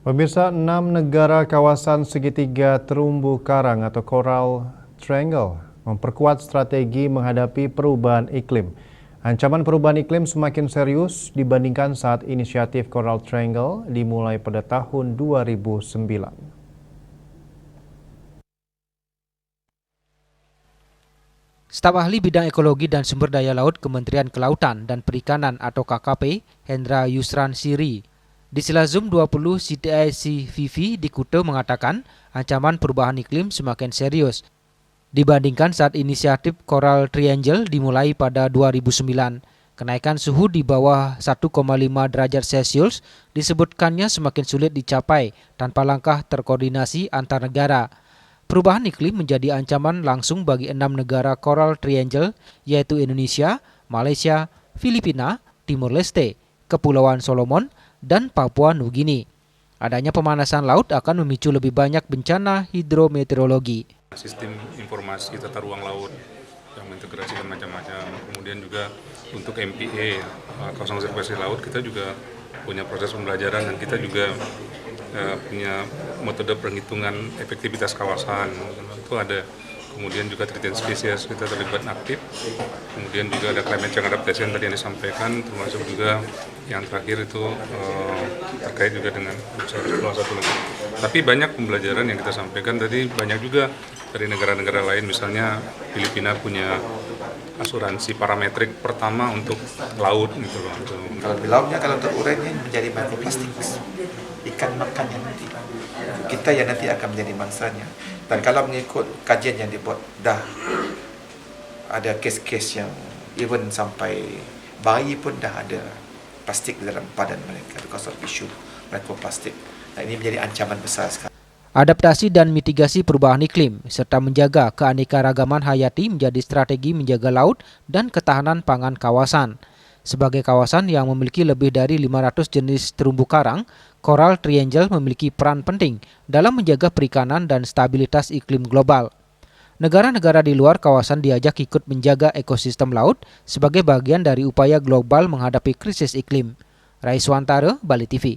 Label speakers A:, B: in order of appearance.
A: Pemirsa, 6 negara kawasan segitiga terumbu karang atau Coral Triangle memperkuat strategi menghadapi perubahan iklim. Ancaman perubahan iklim semakin serius dibandingkan saat inisiatif Coral Triangle dimulai pada tahun 2009.
B: Staf ahli bidang ekologi dan sumber daya laut Kementerian Kelautan dan Perikanan atau KKP, Hendra Yusran Siri, di sela Zoom 20 CTIC-VV di Kuta mengatakan ancaman perubahan iklim semakin serius dibandingkan saat inisiatif Coral Triangle dimulai pada 2009. Kenaikan suhu di bawah 1,5 derajat Celcius disebutkannya semakin sulit dicapai tanpa langkah terkoordinasi antar negara. Perubahan iklim menjadi ancaman langsung bagi 6 negara Coral Triangle, yaitu Indonesia, Malaysia, Filipina, Timor Leste, Kepulauan Solomon, dan Papua Nugini. Adanya pemanasan laut akan memicu lebih banyak bencana hidrometeorologi.
C: Sistem informasi tata ruang laut yang mengintegrasikan macam-macam. Kemudian juga untuk MPA, kawasan konservasi laut, kita juga punya proses pembelajaran dan kita juga punya metode perhitungan efektivitas kawasan. Itu ada. Kemudian juga treated spesies kita terlibat aktif. Kemudian juga ada climate change adaptation tadi yang disampaikan, termasuk juga yang terakhir itu terkait juga dengan satu lagi. Tapi banyak pembelajaran yang kita sampaikan tadi, banyak juga dari negara-negara lain, misalnya Filipina punya asuransi parametrik pertama untuk laut gitu loh.
D: Kalau di lautnya, kalau terurainya menjadi mikroplastik, ikan makannya nanti. Kita yang nanti akan menjadi mangsanya. Dan kalau mengikut kajian yang dibuat, dah ada kes-kes yang even sampai bayi pun dah ada plastik di dalam badan mereka because of issue mikroplastik. Nah, ini menjadi ancaman besar sekarang.
B: Adaptasi dan mitigasi perubahan iklim serta menjaga keanekaragaman hayati menjadi strategi menjaga laut dan ketahanan pangan kawasan. Sebagai kawasan yang memiliki lebih dari 500 jenis terumbu karang, Coral Triangle memiliki peran penting dalam menjaga perikanan dan stabilitas iklim global. Negara-negara di luar kawasan diajak ikut menjaga ekosistem laut sebagai bagian dari upaya global menghadapi krisis iklim. Raiswantara, Bali TV.